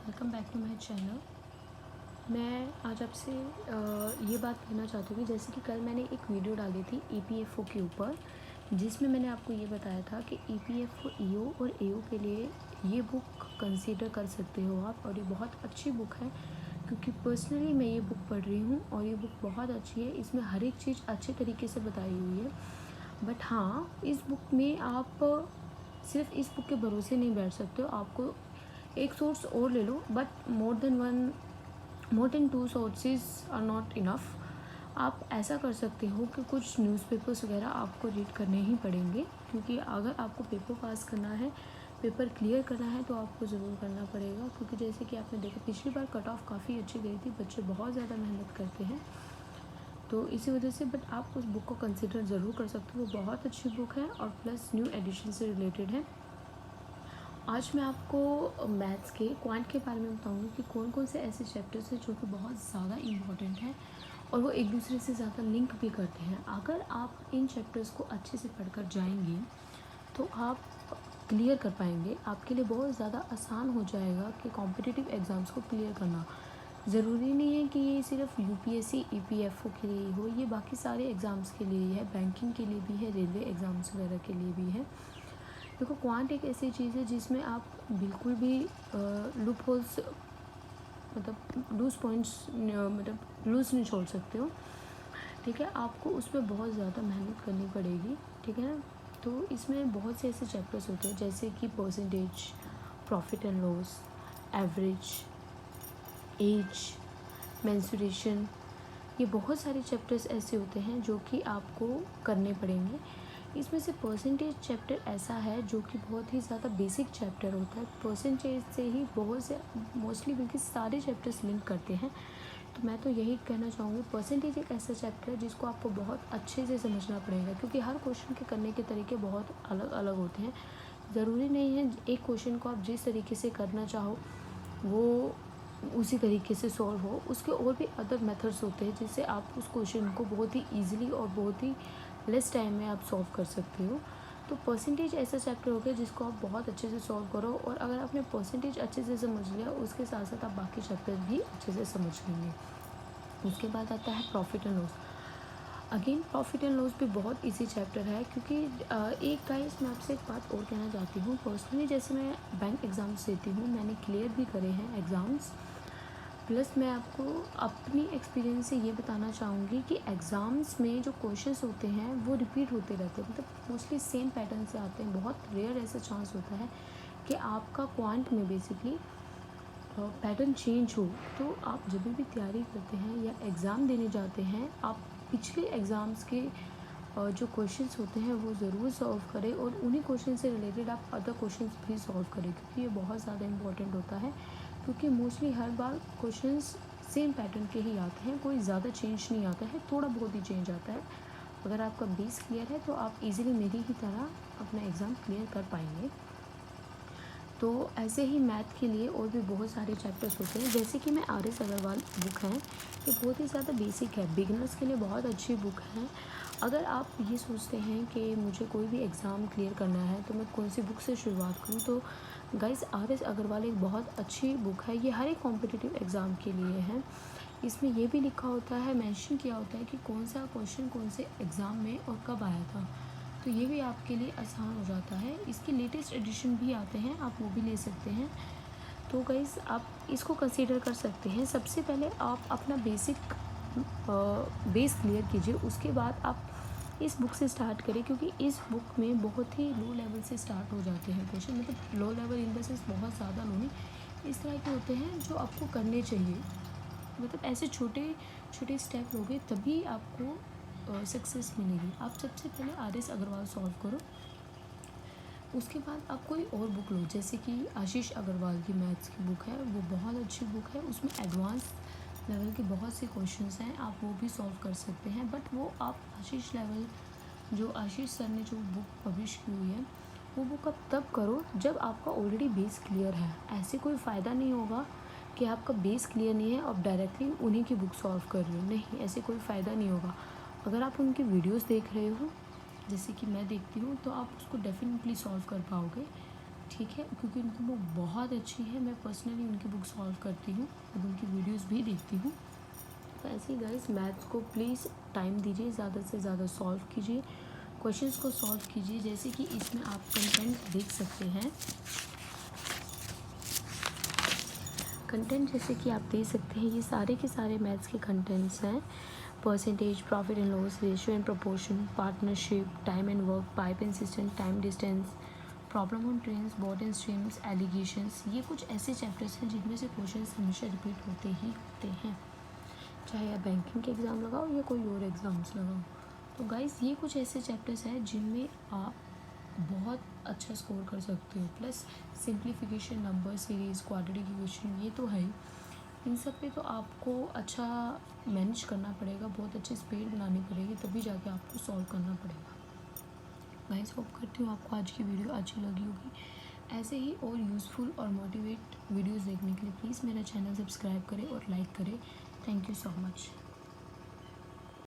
Welcome back to my channel. मैं आज आपसे ये बात कहना चाहती हूँ कि जैसे कि कल मैंने एक वीडियो डाली थी ईपीएफओ के ऊपर, जिसमें मैंने आपको ये बताया था कि ईपीएफओ ईओ और एओ के लिए ये बुक कंसीडर कर सकते हो आप, और ये बहुत अच्छी बुक है क्योंकि पर्सनली मैं ये बुक पढ़ रही हूँ और ये बुक बहुत अच्छी है। इसमें हर एक चीज़ अच्छे तरीके से बताई हुई है। बट हाँ, इस बुक में आप सिर्फ इस बुक के भरोसे नहीं बैठ सकते हो, आपको एक सोर्स और ले लो, but more than two sources are not enough. आप ऐसा कर सकते हो कि कुछ न्यूज़पेपर्स वगैरह आपको रीड करने ही पड़ेंगे, क्योंकि अगर आपको पेपर पास करना है, पेपर क्लियर करना है, तो आपको ज़रूर करना पड़ेगा। क्योंकि जैसे कि आपने देखा पिछली बार कट ऑफ काफ़ी अच्छी गई थी, बच्चे बहुत ज़्यादा मेहनत करते हैं, तो इसी वजह से बट आप उस बुक को कंसिडर ज़रूर कर सकते हो। वो बहुत अच्छी बुक है और प्लस न्यू एडिशन से रिलेटेड है। आज मैं आपको मैथ्स के क्वांट के बारे में बताऊंगी कि कौन कौन से ऐसे चैप्टर्स हैं जो कि बहुत ज़्यादा इम्पॉर्टेंट हैं और वो एक दूसरे से ज़्यादा लिंक भी करते हैं। अगर आप इन चैप्टर्स को अच्छे से पढ़कर जाएंगे तो आप क्लियर कर पाएंगे। आपके लिए बहुत ज़्यादा आसान हो जाएगा कि कॉम्पिटिटिव एग्ज़ाम्स को क्लियर करना। ज़रूरी नहीं है कि ये सिर्फ यूपीएससी ईपीएफओ के लिए हो, ये बाकी सारे एग्ज़ाम्स के लिए है, बैंकिंग के लिए भी है, रेलवे एग्ज़ाम्स वगैरह के लिए भी है। देखो, क्वांट एक ऐसी चीज़ है जिसमें आप बिल्कुल भी लूप होल्स मतलब लूज पॉइंट्स मतलब लूज नहीं छोड़ सकते हो। ठीक है, आपको उसमें बहुत ज़्यादा मेहनत करनी पड़ेगी। ठीक है ना। तो इसमें बहुत से ऐसे चैप्टर्स होते हैं जैसे कि percentage, profit and loss, average, age, mensuration, ये बहुत सारे चैप्टर्स ऐसे होते हैं जो कि आपको करने पड़ेंगे। इसमें से परसेंटेज चैप्टर ऐसा है जो कि बहुत ही ज़्यादा बेसिक चैप्टर होता है। परसेंटेज से ही बहुत से मोस्टली बल्कि सारे चैप्टर्स लिंक करते हैं। तो मैं तो यही कहना चाहूँगी, परसेंटेज एक ऐसा चैप्टर है जिसको आपको बहुत अच्छे से समझना पड़ेगा, क्योंकि हर क्वेश्चन के करने के तरीके बहुत अलग अलग होते हैं। ज़रूरी नहीं है एक क्वेश्चन को आप जिस तरीके से करना चाहो वो उसी तरीके से सॉल्व हो। उसके और भी अदर मेथड्स होते हैं जिससे आप उस क्वेश्चन को बहुत ही ईजिली और बहुत ही लेस टाइम में आप सॉल्व कर सकते हो। तो परसेंटेज ऐसा चैप्टर हो गया जिसको आप बहुत अच्छे से सॉल्व करो, और अगर आपने परसेंटेज अच्छे से समझ लिया उसके साथ साथ आप बाकी चैप्टर भी अच्छे से समझ लेंगे। उसके बाद आता है profit and loss. Again profit and loss भी बहुत इजी चैप्टर है, क्योंकि एक गाइस मैं आपसे एक बात और कहना चाहती हूँ। पर्सनली जैसे मैं बैंक एग्ज़ाम्स देती हूँ, मैंने क्लियर भी करे हैं एग्ज़ाम्स, प्लस मैं आपको अपनी एक्सपीरियंस से ये बताना चाहूँगी कि एग्ज़ाम्स में जो क्वेश्चंस होते हैं वो रिपीट होते रहते हैं, मतलब मोस्टली सेम पैटर्न से आते हैं। बहुत रेयर ऐसा चांस होता है कि आपका क्वांट में बेसिकली पैटर्न चेंज हो। तो आप जब भी तैयारी करते हैं या एग्ज़ाम देने जाते हैं, आप पिछले एग्ज़ाम्स के जो क्वेश्चंस होते हैं वो ज़रूर सॉल्व करें, और उन्हीं क्वेश्चन से रिलेटेड आप अदर क्वेश्चंस भी सॉल्व करें, क्योंकि ये बहुत ज़्यादा इंपॉर्टेंट होता है। क्योंकि मोस्टली हर बार क्वेश्चंस सेम पैटर्न के ही आते हैं, कोई ज़्यादा चेंज नहीं आता है, थोड़ा बहुत ही चेंज आता है। अगर आपका बेस क्लियर है तो आप इजीली मेरी ही तरह अपना एग्ज़ाम क्लियर कर पाएंगे। तो ऐसे ही मैथ के लिए और भी बहुत सारे चैप्टर्स होते हैं, जैसे कि मैं आर एस अग्रवाल बुक है, ये बहुत ही ज़्यादा बेसिक है, बिगनर्स के लिए बहुत अच्छी बुक है। अगर आप ये सोचते हैं कि मुझे कोई भी एग्ज़ाम क्लियर करना है तो मैं कौन सी बुक से शुरुआत करूँ, तो गाइस आर एस अग्रवाल एक बहुत अच्छी बुक है। ये हर एक कॉम्पिटिटिव एग्ज़ाम के लिए है। इसमें ये भी लिखा होता है, मेंशन किया होता है कि कौन सा क्वेश्चन कौन से एग्ज़ाम में और कब आया था, तो ये भी आपके लिए आसान हो जाता है। इसके लेटेस्ट एडिशन भी आते हैं, आप वो भी ले सकते हैं। तो गाइज़ आप इसको कंसीडर कर सकते हैं। सबसे पहले आप अपना बेसिक बेस क्लियर कीजिए, उसके बाद आप इस बुक से स्टार्ट करें, क्योंकि इस बुक में बहुत ही लो लेवल से स्टार्ट हो जाते हैं क्वेश्चन, मतलब low level in the sense बहुत ज़्यादा लो नहीं, इस तरह के होते हैं जो आपको करने चाहिए। मतलब ऐसे छोटे छोटे स्टेप लोगे तभी आपको सक्सेस मिलेगी। आप सबसे पहले आर एस अग्रवाल सॉल्व करो, उसके बाद आप कोई और बुक लो, जैसे कि आशीष अग्रवाल की मैथ्स की बुक है, वो बहुत अच्छी बुक है। उसमें एडवांस लेवल के बहुत से क्वेश्चंस हैं, आप वो भी सॉल्व कर सकते हैं। बट वो आप आशीष लेवल जो आशीष सर ने जो बुक पब्लिश की हुई है, वो बुक आप तब करो जब आपका ऑलरेडी बेस क्लियर है। ऐसे कोई फ़ायदा नहीं होगा कि आपका बेस क्लियर नहीं है और डायरेक्टली उन्हीं की बुक सॉल्व कर रहे हो, नहीं, ऐसे कोई फ़ायदा नहीं होगा। अगर आप उनकी वीडियोस देख रहे हो जैसे कि मैं देखती हूँ, तो आप उसको डेफिनेटली सॉल्व कर पाओगे। ठीक है, क्योंकि उनकी बुक बहुत अच्छी है। मैं पर्सनली उनकी बुक सॉल्व करती हूँ और उनकी वीडियोस भी देखती हूँ। तो ऐसे ही गाइस मैथ्स को प्लीज़ टाइम दीजिए, ज़्यादा से ज़्यादा सॉल्व कीजिए, क्वेश्चंस को सॉल्व कीजिए। जैसे कि इसमें आप कंटेंट देख सकते हैं, कंटेंट जैसे कि आप देख सकते हैं, ये सारे के सारे मैथ्स के कंटेंट्स हैं। Percentage, profit and loss, ratio and proportion, partnership, time and work, pipe and cistern, time distance, problem on trains, boat and streams, alligations. ये कुछ ऐसे चैप्टर्स हैं जिनमें से क्वेश्चंस हमेशा रिपीट होते ही होते हैं, चाहे आप बैंकिंग के एग्ज़ाम लगाओ या कोई और एग्ज़ाम्स लगाओ। तो गाइस ये कुछ ऐसे चैप्टर्स हैं जिनमें आप बहुत अच्छा स्कोर कर सकते हो। Plus simplification, number series, quadratic equation, ये तो है ही। इन सब पे तो आपको अच्छा मैनेज करना पड़ेगा, बहुत अच्छी स्पीड बनानी पड़ेगी, तभी जाके आपको सॉल्व करना पड़ेगा। गाइस होप करती हूँ आपको आज की वीडियो अच्छी लगी होगी। ऐसे ही और यूज़फुल और मोटिवेट वीडियोस देखने के लिए प्लीज़ मेरा चैनल सब्सक्राइब करें और लाइक करें। Thank you so much.